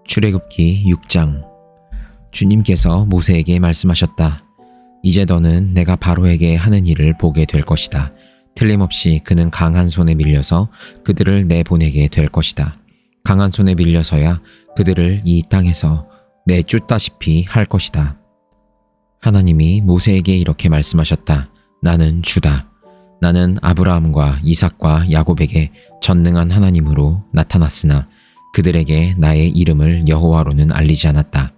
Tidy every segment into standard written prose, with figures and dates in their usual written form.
출애굽기 6장. 주님께서 모세에게 말씀하셨다. 이제 너는 내가 바로에게 하는 일을 보게 될 것이다. 틀림없이 그는 강한 손에 밀려서 그들을 내보내게 될 것이다. 강한 손에 밀려서야 그들을 이 땅에서 내쫓다시피 할 것이다. 하나님이 모세에게 이렇게 말씀하셨다. 나는 주다. 나는 아브라함과 이삭과 야곱에게 전능한 하나님으로 나타났으나 그들에게 나의 이름을 여호와로는 알리지 않았다.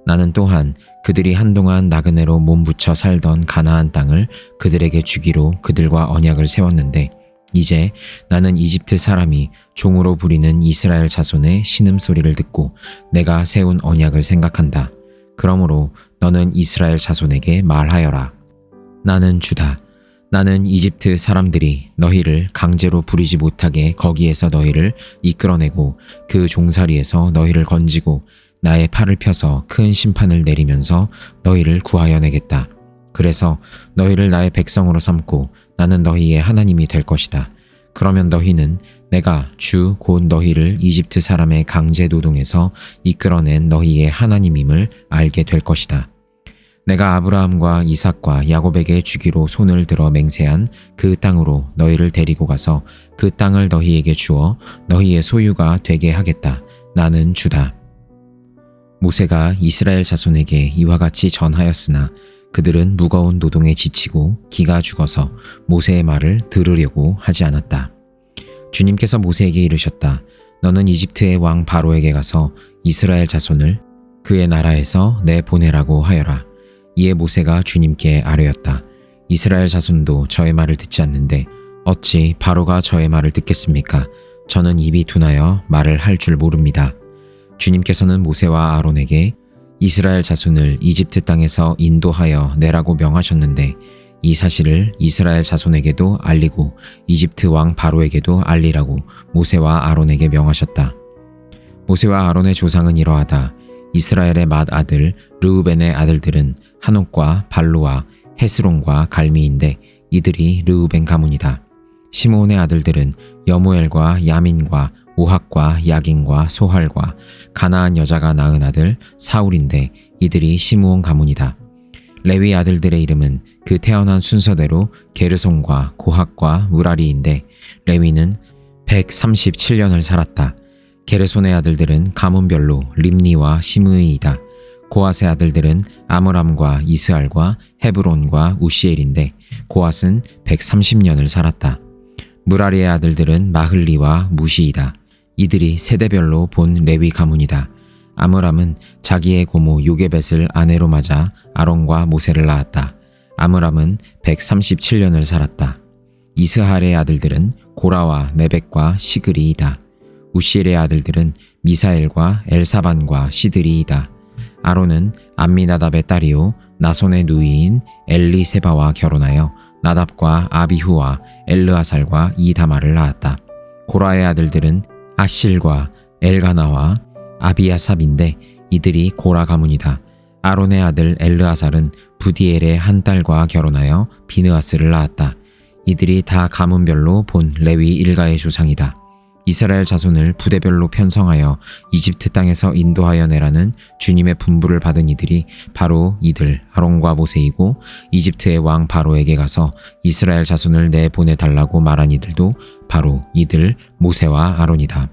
나는 또한 그들이 한동안 나그네로 몸부쳐 살던 가나안 땅을 그들에게 주기로 그들과 언약을 세웠는데 이제 나는 이집트 사람이 종으로 부리는 이스라엘 자손의 신음소리를 듣고 내가 세운 언약을 생각한다. 그러므로 너는 이스라엘 자손에게 말하여라. 나는 주다. 나는 이집트 사람들이 너희를 강제로 부리지 못하게 거기에서 너희를 이끌어내고 그 종살이에서 너희를 건지고 나의 팔을 펴서 큰 심판을 내리면서 너희를 구하여 내겠다. 그래서 너희를 나의 백성으로 삼고 나는 너희의 하나님이 될 것이다. 그러면 너희는 내가 주 곧 너희를 이집트 사람의 강제 노동에서 이끌어낸 너희의 하나님임을 알게 될 것이다. 내가 아브라함과 이삭과 야곱에게 주기로 손을 들어 맹세한 그 땅으로 너희를 데리고 가서 그 땅을 너희에게 주어 너희의 소유가 되게 하겠다. 나는 주다. 모세가 이스라엘 자손에게 이와 같이 전하였으나 그들은 무거운 노동에 지치고 기가 죽어서 모세의 말을 들으려고 하지 않았다. 주님께서 모세에게 이르셨다. 너는 이집트의 왕 바로에게 가서 이스라엘 자손을 그의 나라에서 내보내라고 하여라. 이에 모세가 주님께 아뢰었다. 이스라엘 자손도 저의 말을 듣지 않는데 어찌 바로가 저의 말을 듣겠습니까? 저는 입이 둔하여 말을 할 줄 모릅니다. 주님께서는 모세와 아론에게 이스라엘 자손을 이집트 땅에서 인도하여 내라고 명하셨는데 이 사실을 이스라엘 자손에게도 알리고 이집트 왕 바로에게도 알리라고 모세와 아론에게 명하셨다. 모세와 아론의 조상은 이러하다. 이스라엘의 맏 아들 르우벤의 아들들은 한옥과 발루와 헤스론과 갈미인데 이들이 르우벤 가문이다. 시므온의 아들들은 여무엘과 야민과 오학과 야긴과 소할과 가나안 여자가 낳은 아들 사울인데 이들이 시므온 가문이다. 레위 아들들의 이름은 그 태어난 순서대로 게르손과 고학과 무라리인데 레위는 137년을 살았다. 게르손의 아들들은 가문별로 림니와 시므이이다. 고앗의 아들들은 아므람과 이스알과 헤브론과 우시엘인데 고앗은 130년을 살았다. 무라리의 아들들은 마흘리와 무시이다. 이들이 세대별로 본 레위 가문이다. 아므람은 자기의 고모 요게벳을 아내로 맞아 아론과 모세를 낳았다. 아므람은 137년을 살았다. 이스할의 아들들은 고라와 네벡과 시그리이다. 우시엘의 아들들은 미사엘과 엘사반과 시드리이다. 아론은 암미나답의 딸이요 나손의 누이인 엘리세바와 결혼하여 나답과 아비후와 엘르아살과 이다말을 낳았다. 고라의 아들들은 아실과 엘가나와 아비아삽인데 이들이 고라 가문이다. 아론의 아들 엘르아살은 부디엘의 한 딸과 결혼하여 비느아스를 낳았다. 이들이 다 가문별로 본 레위 일가의 조상이다. 이스라엘 자손을 부대별로 편성하여 이집트 땅에서 인도하여 내라는 주님의 분부를 받은 이들이 바로 이들 아론과 모세이고 이집트의 왕 바로에게 가서 이스라엘 자손을 내보내달라고 말한 이들도 바로 이들 모세와 아론이다.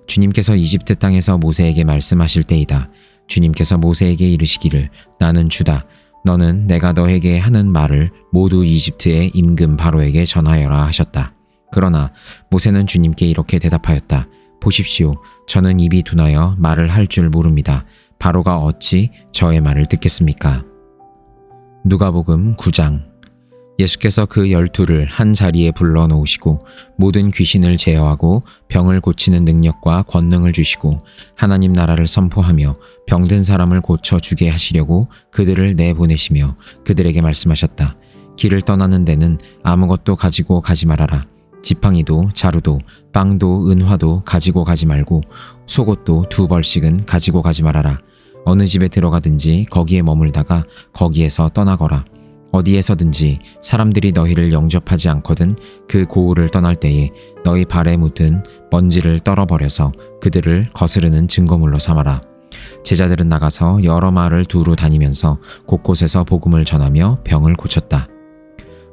주님께서 이집트 땅에서 모세에게 말씀하실 때이다. 주님께서 모세에게 이르시기를 나는 주다. 너는 내가 너에게 하는 말을 모두 이집트의 임금 바로에게 전하여라 하셨다. 그러나 모세는 주님께 이렇게 대답하였다. 보십시오. 저는 입이 둔하여 말을 할 줄 모릅니다. 바로가 어찌 저의 말을 듣겠습니까? 누가복음 9장. 예수께서 그 12를 한 자리에 불러 놓으시고 모든 귀신을 제어하고 병을 고치는 능력과 권능을 주시고 하나님 나라를 선포하며 병든 사람을 고쳐주게 하시려고 그들을 내보내시며 그들에게 말씀하셨다. 길을 떠나는 데는 아무것도 가지고 가지 말아라. 지팡이도 자루도 빵도 은화도 가지고 가지 말고 속옷도 2벌씩은 가지고 가지 말아라. 어느 집에 들어가든지 거기에 머물다가 거기에서 떠나거라. 어디에서든지 사람들이 너희를 영접하지 않거든 그 고을을 떠날 때에 너희 발에 묻은 먼지를 떨어버려서 그들을 거스르는 증거물로 삼아라. 제자들은 나가서 여러 마을을 두루 다니면서 곳곳에서 복음을 전하며 병을 고쳤다.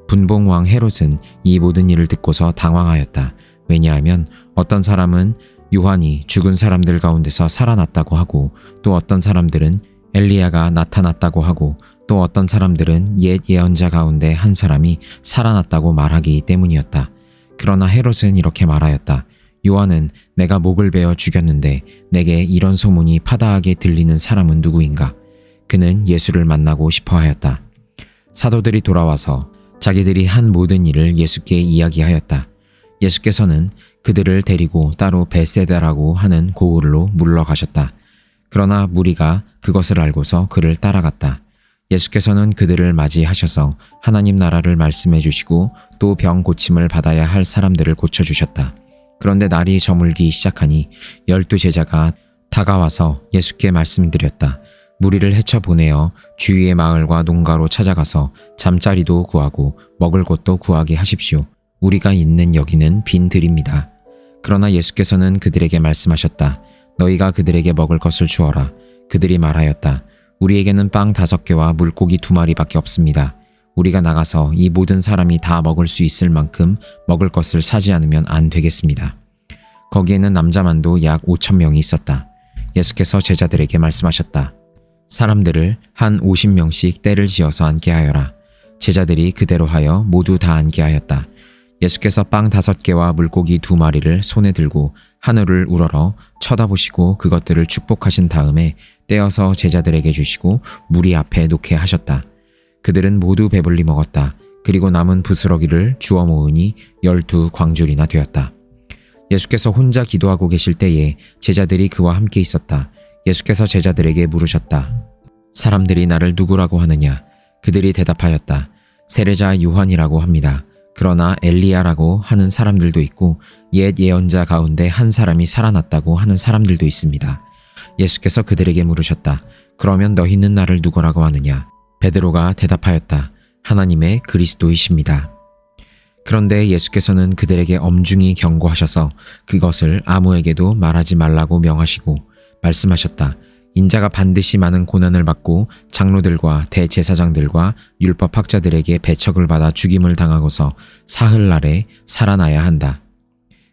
분봉왕 헤롯은 이 모든 일을 듣고서 당황하였다. 왜냐하면 어떤 사람은 요한이 죽은 사람들 가운데서 살아났다고 하고, 또 어떤 사람들은 엘리야가 나타났다고 하고, 또 어떤 사람들은 옛 예언자 가운데 한 사람이 살아났다고 말하기 때문이었다. 그러나 헤롯은 이렇게 말하였다. 요한은 내가 목을 베어 죽였는데 내게 이런 소문이 파다하게 들리는 사람은 누구인가? 그는 예수를 만나고 싶어 하였다. 사도들이 돌아와서 자기들이 한 모든 일을 예수께 이야기하였다. 예수께서는 그들을 데리고 따로 벳세다라고 하는 고을로 물러가셨다. 그러나 무리가 그것을 알고서 그를 따라갔다. 예수께서는 그들을 맞이하셔서 하나님 나라를 말씀해 주시고 또 병 고침을 받아야 할 사람들을 고쳐주셨다. 그런데 날이 저물기 시작하니 12제자가 다가와서 예수께 말씀드렸다. 무리를 헤쳐보내어 주위의 마을과 농가로 찾아가서 잠자리도 구하고 먹을 것도 구하게 하십시오. 우리가 있는 여기는 빈 들입니다. 그러나 예수께서는 그들에게 말씀하셨다. 너희가 그들에게 먹을 것을 주어라. 그들이 말하였다. 우리에게는 빵 5개와 물고기 2마리밖에 없습니다. 우리가 나가서 이 모든 사람이 다 먹을 수 있을 만큼 먹을 것을 사지 않으면 안 되겠습니다. 거기에는 남자만도 약 5,000명이 있었다. 예수께서 제자들에게 말씀하셨다. 사람들을 한 50명씩 떼를 지어서 앉게 하여라. 제자들이 그대로 하여 모두 다 앉게 하였다. 예수께서 빵 5개와 물고기 2마리를 손에 들고 하늘을 우러러 쳐다보시고 그것들을 축복하신 다음에 떼어서 제자들에게 주시고 무리 앞에 놓게 하셨다. 그들은 모두 배불리 먹었다. 그리고 남은 부스러기를 주워 모으니 12광줄이나 되었다. 예수께서 혼자 기도하고 계실 때에 제자들이 그와 함께 있었다. 예수께서 제자들에게 물으셨다. 사람들이 나를 누구라고 하느냐? 그들이 대답하였다. 세례자 요한이라고 합니다. 그러나 엘리야라고 하는 사람들도 있고 옛 예언자 가운데 한 사람이 살아났다고 하는 사람들도 있습니다. 예수께서 그들에게 물으셨다. 그러면 너희는 나를 누구라고 하느냐? 베드로가 대답하였다. 하나님의 그리스도이십니다. 그런데 예수께서는 그들에게 엄중히 경고하셔서 그것을 아무에게도 말하지 말라고 명하시고 말씀하셨다. 인자가 반드시 많은 고난을 받고 장로들과 대제사장들과 율법학자들에게 배척을 받아 죽임을 당하고서 사흘날에 살아나야 한다.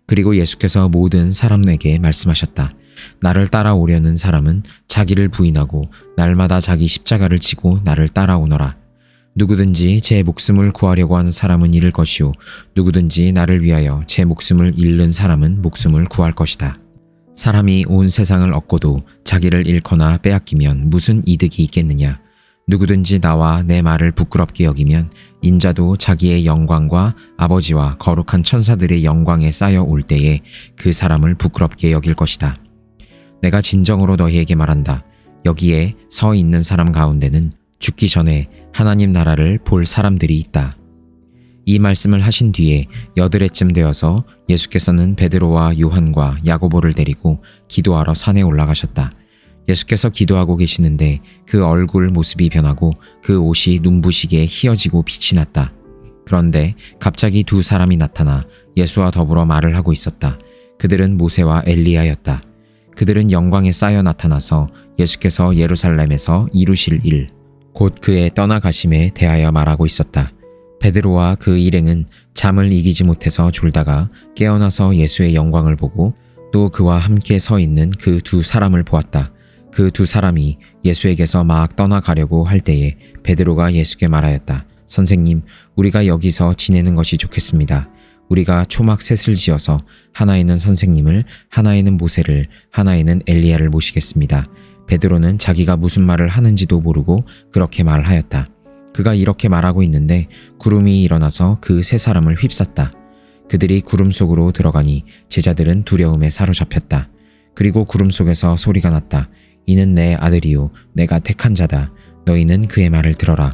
그리고 예수께서 모든 사람에게 말씀하셨다. 나를 따라오려는 사람은 자기를 부인하고 날마다 자기 십자가를 지고 나를 따라오너라. 누구든지 제 목숨을 구하려고 하는 사람은 잃을 것이요 누구든지 나를 위하여 제 목숨을 잃는 사람은 목숨을 구할 것이다. 사람이 온 세상을 얻고도 자기를 잃거나 빼앗기면 무슨 이득이 있겠느냐? 누구든지 나와 내 말을 부끄럽게 여기면 인자도 자기의 영광과 아버지와 거룩한 천사들의 영광에 쌓여 올 때에 그 사람을 부끄럽게 여길 것이다. 내가 진정으로 너희에게 말한다. 여기에 서 있는 사람 가운데는 죽기 전에 하나님 나라를 볼 사람들이 있다. 이 말씀을 하신 뒤에 8해쯤 되어서 예수께서는 베드로와 요한과 야고보를 데리고 기도하러 산에 올라가셨다. 예수께서 기도하고 계시는데 그 얼굴 모습이 변하고 그 옷이 눈부시게 희어지고 빛이 났다. 그런데 갑자기 2 사람이 나타나 예수와 더불어 말을 하고 있었다. 그들은 모세와 엘리야였다. 그들은 영광에 쌓여 나타나서 예수께서 예루살렘에서 이루실 일, 곧 그의 떠나가심에 대하여 말하고 있었다. 베드로와 그 일행은 잠을 이기지 못해서 졸다가 깨어나서 예수의 영광을 보고 또 그와 함께 서 있는 그 2 사람을 보았다. 그 2 사람이 예수에게서 막 떠나가려고 할 때에 베드로가 예수께 말하였다. 선생님, 우리가 여기서 지내는 것이 좋겠습니다. 우리가 초막 셋을 지어서 하나에는 선생님을, 하나에는 모세를, 하나에는 엘리야를 모시겠습니다. 베드로는 자기가 무슨 말을 하는지도 모르고 그렇게 말하였다. 그가 이렇게 말하고 있는데 구름이 일어나서 그 3 사람을 휩쌌다. 그들이 구름 속으로 들어가니 제자들은 두려움에 사로잡혔다. 그리고 구름 속에서 소리가 났다. 이는 내 아들이요 내가 택한 자다. 너희는 그의 말을 들어라.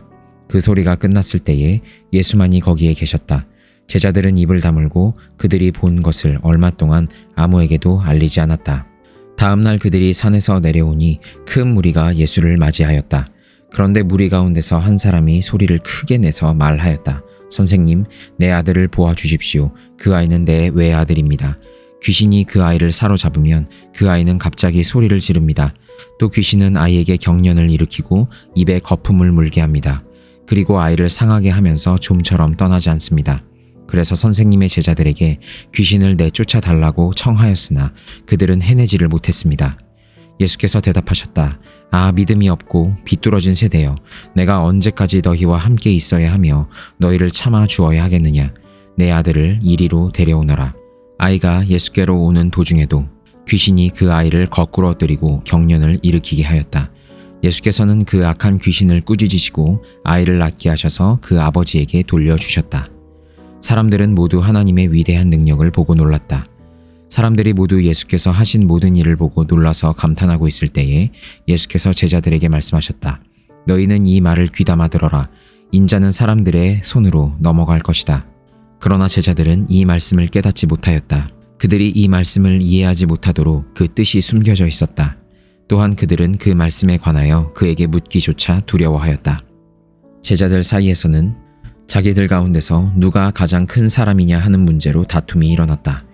그 소리가 끝났을 때에 예수만이 거기에 계셨다. 제자들은 입을 다물고 그들이 본 것을 얼마 동안 아무에게도 알리지 않았다. 다음 날 그들이 산에서 내려오니 큰 무리가 예수를 맞이하였다. 그런데 무리 가운데서 한 사람이 소리를 크게 내서 말하였다. 선생님, 내 아들을 보아주십시오. 그 아이는 내 외아들입니다. 귀신이 그 아이를 사로잡으면 그 아이는 갑자기 소리를 지릅니다. 또 귀신은 아이에게 경련을 일으키고 입에 거품을 물게 합니다. 그리고 아이를 상하게 하면서 좀처럼 떠나지 않습니다. 그래서 선생님의 제자들에게 귀신을 내쫓아 달라고 청하였으나 그들은 해내지를 못했습니다. 예수께서 대답하셨다. 아, 믿음이 없고 비뚤어진 세대여, 내가 언제까지 너희와 함께 있어야 하며 너희를 참아 주어야 하겠느냐. 내 아들을 이리로 데려오너라. 아이가 예수께로 오는 도중에도 귀신이 그 아이를 거꾸로 엎드리고 경련을 일으키게 하였다. 예수께서는 그 악한 귀신을 꾸짖으시고 아이를 낫게 하셔서 그 아버지에게 돌려주셨다. 사람들은 모두 하나님의 위대한 능력을 보고 놀랐다. 사람들이 모두 예수께서 하신 모든 일을 보고 놀라서 감탄하고 있을 때에 예수께서 제자들에게 말씀하셨다. 너희는 이 말을 귀담아 들어라. 인자는 사람들의 손으로 넘어갈 것이다. 그러나 제자들은 이 말씀을 깨닫지 못하였다. 그들이 이 말씀을 이해하지 못하도록 그 뜻이 숨겨져 있었다. 또한 그들은 그 말씀에 관하여 그에게 묻기조차 두려워하였다. 제자들 사이에서는 자기들 가운데서 누가 가장 큰 사람이냐 하는 문제로 다툼이 일어났다.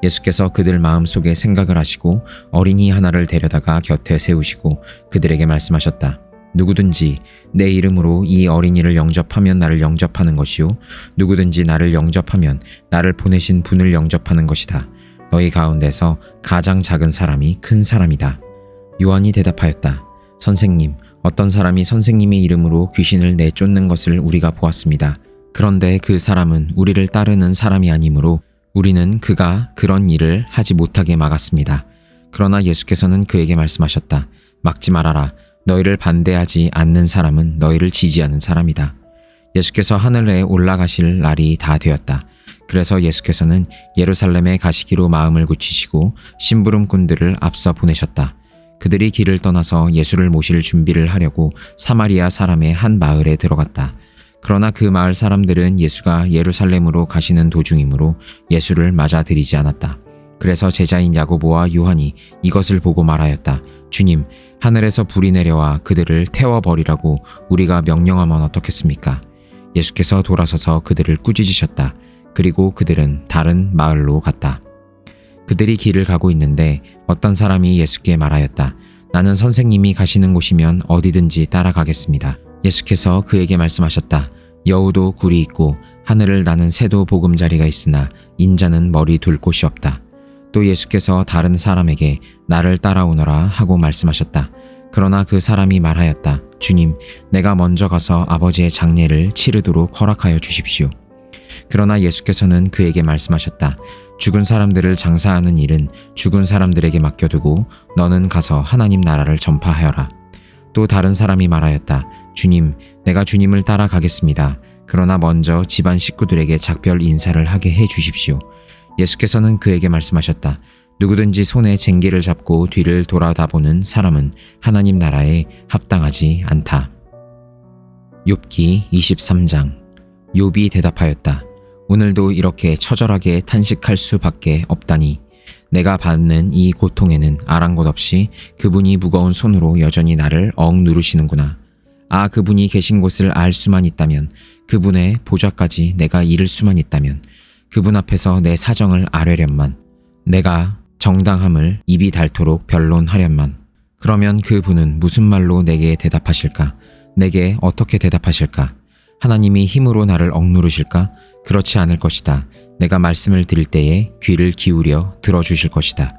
예수께서 그들 마음속에 생각을 하시고 어린이 하나를 데려다가 곁에 세우시고 그들에게 말씀하셨다. 누구든지 내 이름으로 이 어린이를 영접하면 나를 영접하는 것이요, 누구든지 나를 영접하면 나를 보내신 분을 영접하는 것이다. 너희 가운데서 가장 작은 사람이 큰 사람이다. 요한이 대답하였다. 선생님, 어떤 사람이 선생님의 이름으로 귀신을 내쫓는 것을 우리가 보았습니다. 그런데 그 사람은 우리를 따르는 사람이 아니므로 우리는 그가 그런 일을 하지 못하게 막았습니다. 그러나 예수께서는 그에게 말씀하셨다. 막지 말아라. 너희를 반대하지 않는 사람은 너희를 지지하는 사람이다. 예수께서 하늘에 올라가실 날이 다 되었다. 그래서 예수께서는 예루살렘에 가시기로 마음을 굳히시고 심부름꾼들을 앞서 보내셨다. 그들이 길을 떠나서 예수를 모실 준비를 하려고 사마리아 사람의 한 마을에 들어갔다. 그러나 그 마을 사람들은 예수가 예루살렘으로 가시는 도중이므로 예수를 맞아들이지 않았다. 그래서 제자인 야고보와 요한이 이것을 보고 말하였다. 주님, 하늘에서 불이 내려와 그들을 태워버리라고 우리가 명령하면 어떻겠습니까? 예수께서 돌아서서 그들을 꾸짖으셨다. 그리고 그들은 다른 마을로 갔다. 그들이 길을 가고 있는데 어떤 사람이 예수께 말하였다. 나는 선생님이 가시는 곳이면 어디든지 따라가겠습니다. 예수께서 그에게 말씀하셨다. 여우도 굴이 있고 하늘을 나는 새도 보금자리가 있으나 인자는 머리 둘 곳이 없다. 또 예수께서 다른 사람에게 나를 따라오너라 하고 말씀하셨다. 그러나 그 사람이 말하였다. 주님, 내가 먼저 가서 아버지의 장례를 치르도록 허락하여 주십시오. 그러나 예수께서는 그에게 말씀하셨다. 죽은 사람들을 장사하는 일은 죽은 사람들에게 맡겨두고 너는 가서 하나님 나라를 전파하여라. 또 다른 사람이 말하였다. 주님, 내가 주님을 따라가겠습니다. 그러나 먼저 집안 식구들에게 작별 인사를 하게 해 주십시오. 예수께서는 그에게 말씀하셨다. 누구든지 손에 쟁기를 잡고 뒤를 돌아다보는 사람은 하나님 나라에 합당하지 않다. 욥기 23장. 욥이 대답하였다. 오늘도 이렇게 처절하게 탄식할 수밖에 없다니. 내가 받는 이 고통에는 아랑곳 없이 그분이 무거운 손으로 여전히 나를 억누르시는구나. 아, 그분이 계신 곳을 알 수만 있다면, 그분의 보좌까지 내가 이를 수만 있다면, 그분 앞에서 내 사정을 아뢰련만, 내가 정당함을 입이 닳도록 변론하련만. 그러면 그분은 무슨 말로 내게 대답하실까? 내게 어떻게 대답하실까? 하나님이 힘으로 나를 억누르실까? 그렇지 않을 것이다. 내가 말씀을 드릴 때에 귀를 기울여 들어주실 것이다.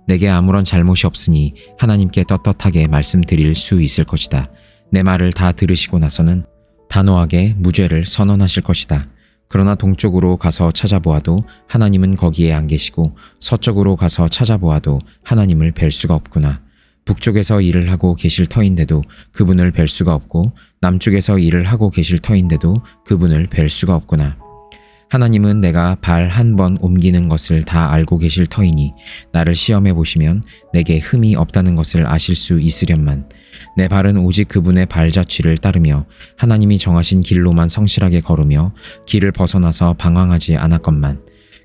내게 아무런 잘못이 없으니 하나님께 떳떳하게 말씀드릴 수 있을 것이다. 내 말을 다 들으시고 나서는 단호하게 무죄를 선언하실 것이다. 그러나 동쪽으로 가서 찾아보아도 하나님은 거기에 안 계시고 서쪽으로 가서 찾아보아도 하나님을 뵐 수가 없구나. 북쪽에서 일을 하고 계실 터인데도 그분을 뵐 수가 없고 남쪽에서 일을 하고 계실 터인데도 그분을 뵐 수가 없구나. 하나님은 내가 발 한 번 옮기는 것을 다 알고 계실 터이니 나를 시험해 보시면 내게 흠이 없다는 것을 아실 수 있으련만. 내 발은 오직 그분의 발자취를 따르며 하나님이 정하신 길로만 성실하게 걸으며 길을 벗어나서 방황하지 않았건만.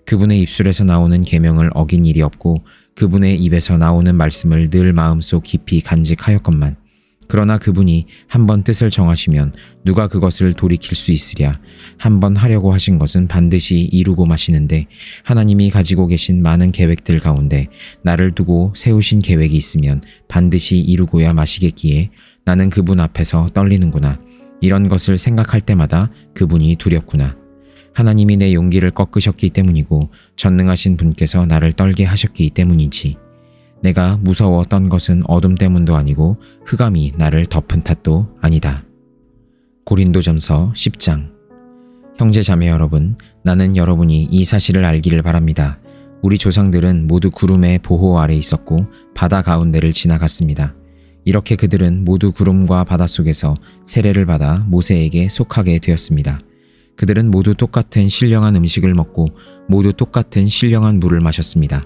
그분의 입술에서 나오는 계명을 어긴 일이 없고 그분의 입에서 나오는 말씀을 늘 마음속 깊이 간직하였건만. 그러나 그분이 한번 뜻을 정하시면 누가 그것을 돌이킬 수 있으랴. 한번 하려고 하신 것은 반드시 이루고 마시는데 하나님이 가지고 계신 많은 계획들 가운데 나를 두고 세우신 계획이 있으면 반드시 이루고야 마시겠기에 나는 그분 앞에서 떨리는구나. 이런 것을 생각할 때마다 그분이 두렵구나. 하나님이 내 용기를 꺾으셨기 때문이고 전능하신 분께서 나를 떨게 하셨기 때문이지. 내가 무서워 떤 것은 어둠 때문도 아니고 흑암이 나를 덮은 탓도 아니다. 고린도전서 10장. 형제 자매 여러분, 나는 여러분이 이 사실을 알기를 바랍니다. 우리 조상들은 모두 구름의 보호 아래 있었고 바다 가운데를 지나갔습니다. 이렇게 그들은 모두 구름과 바다 속에서 세례를 받아 모세에게 속하게 되었습니다. 그들은 모두 똑같은 신령한 음식을 먹고 모두 똑같은 신령한 물을 마셨습니다.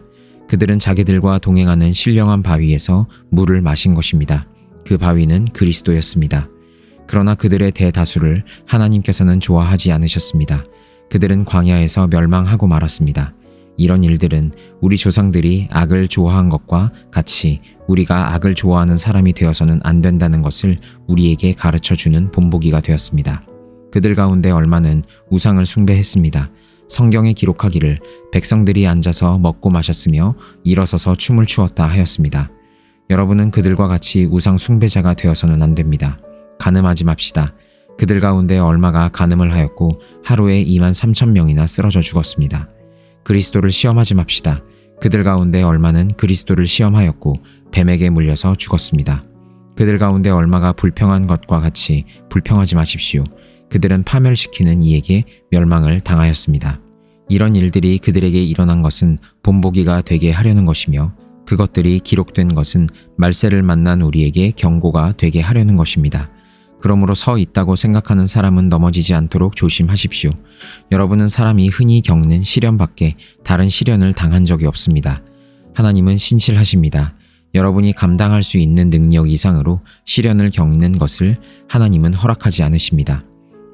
그들은 자기들과 동행하는 신령한 바위에서 물을 마신 것입니다. 그 바위는 그리스도였습니다. 그러나 그들의 대다수를 하나님께서는 좋아하지 않으셨습니다. 그들은 광야에서 멸망하고 말았습니다. 이런 일들은 우리 조상들이 악을 좋아한 것과 같이 우리가 악을 좋아하는 사람이 되어서는 안 된다는 것을 우리에게 가르쳐주는 본보기가 되었습니다. 그들 가운데 얼마는 우상을 숭배했습니다. 성경에 기록하기를 백성들이 앉아서 먹고 마셨으며 일어서서 춤을 추었다 하였습니다. 여러분은 그들과 같이 우상 숭배자가 되어서는 안 됩니다. 간음하지 맙시다. 그들 가운데 얼마가 간음을 하였고 하루에 23,000명이나 쓰러져 죽었습니다. 그리스도를 시험하지 맙시다. 그들 가운데 얼마는 그리스도를 시험하였고 뱀에게 물려서 죽었습니다. 그들 가운데 얼마가 불평한 것과 같이 불평하지 마십시오. 그들은 파멸시키는 이에게 멸망을 당하였습니다. 이런 일들이 그들에게 일어난 것은 본보기가 되게 하려는 것이며 그것들이 기록된 것은 말세를 만난 우리에게 경고가 되게 하려는 것입니다. 그러므로 서 있다고 생각하는 사람은 넘어지지 않도록 조심하십시오. 여러분은 사람이 흔히 겪는 시련밖에 다른 시련을 당한 적이 없습니다. 하나님은 신실하십니다. 여러분이 감당할 수 있는 능력 이상으로 시련을 겪는 것을 하나님은 허락하지 않으십니다.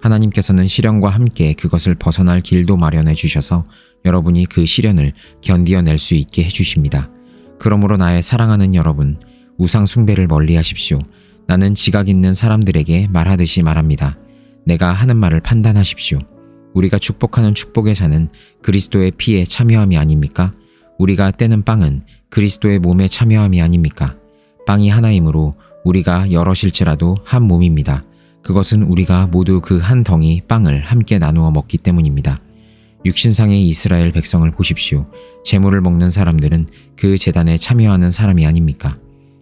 하나님께서는 시련과 함께 그것을 벗어날 길도 마련해 주셔서 여러분이 그 시련을 견디어낼 수 있게 해주십니다. 그러므로 나의 사랑하는 여러분, 우상 숭배를 멀리 하십시오. 나는 지각 있는 사람들에게 말하듯이 말합니다. 내가 하는 말을 판단하십시오. 우리가 축복하는 축복의 잔은 그리스도의 피에 참여함이 아닙니까? 우리가 떼는 빵은 그리스도의 몸에 참여함이 아닙니까? 빵이 하나이므로 우리가 여럿일지라도 한 몸입니다. 그것은 우리가 모두 그 한 덩이 빵을 함께 나누어 먹기 때문입니다. 육신상의 이스라엘 백성을 보십시오. 제물을 먹는 사람들은 그 제단에 참여하는 사람이 아닙니까?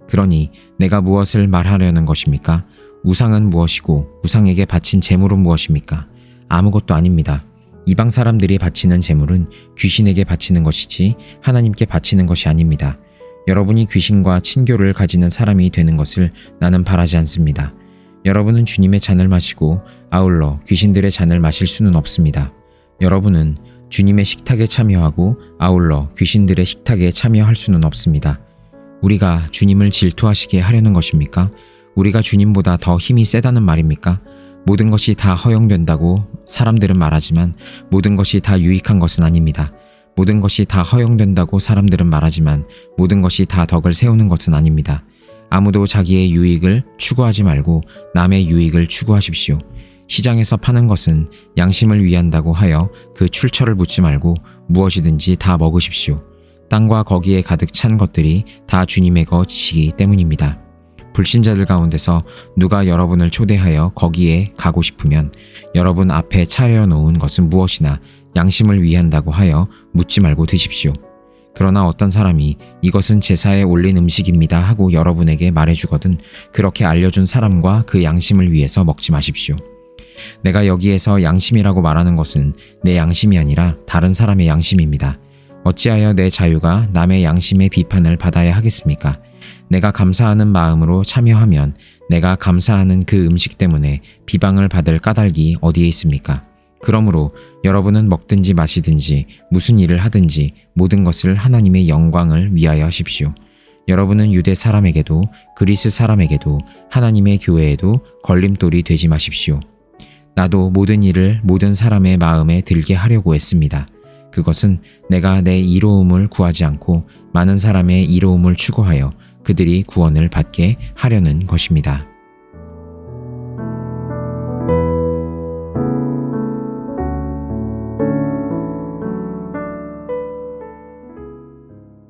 그러니 내가 무엇을 말하려는 것입니까? 우상은 무엇이고 우상에게 바친 제물은 무엇입니까? 아무것도 아닙니다. 이방 사람들이 바치는 제물은 귀신에게 바치는 것이지 하나님께 바치는 것이 아닙니다. 여러분이 귀신과 친교를 가지는 사람이 되는 것을 나는 바라지 않습니다. 여러분은 주님의 잔을 마시고 아울러 귀신들의 잔을 마실 수는 없습니다. 여러분은 주님의 식탁에 참여하고 아울러 귀신들의 식탁에 참여할 수는 없습니다. 우리가 주님을 질투하시게 하려는 것입니까? 우리가 주님보다 더 힘이 세다는 말입니까? 모든 것이 다 허용된다고 사람들은 말하지만 모든 것이 다 유익한 것은 아닙니다. 모든 것이 다 허용된다고 사람들은 말하지만 모든 것이 다 덕을 세우는 것은 아닙니다. 아무도 자기의 유익을 추구하지 말고 남의 유익을 추구하십시오. 시장에서 파는 것은 양심을 위한다고 하여 그 출처를 묻지 말고 무엇이든지 다 먹으십시오. 땅과 거기에 가득 찬 것들이 다 주님의 것이기 때문입니다. 불신자들 가운데서 누가 여러분을 초대하여 거기에 가고 싶으면 여러분 앞에 차려놓은 것은 무엇이나 양심을 위한다고 하여 묻지 말고 드십시오. 그러나 어떤 사람이 이것은 제사에 올린 음식입니다 하고 여러분에게 말해주거든 그렇게 알려준 사람과 그 양심을 위해서 먹지 마십시오. 내가 여기에서 양심이라고 말하는 것은 내 양심이 아니라 다른 사람의 양심입니다. 어찌하여 내 자유가 남의 양심의 비판을 받아야 하겠습니까? 내가 감사하는 마음으로 참여하면 내가 감사하는 그 음식 때문에 비방을 받을 까닭이 어디에 있습니까? 그러므로 여러분은 먹든지 마시든지 무슨 일을 하든지 모든 것을 하나님의 영광을 위하여 하십시오. 여러분은 유대 사람에게도 그리스 사람에게도 하나님의 교회에도 걸림돌이 되지 마십시오. 나도 모든 일을 모든 사람의 마음에 들게 하려고 했습니다. 그것은 내가 내 이로움을 구하지 않고 많은 사람의 이로움을 추구하여 그들이 구원을 받게 하려는 것입니다.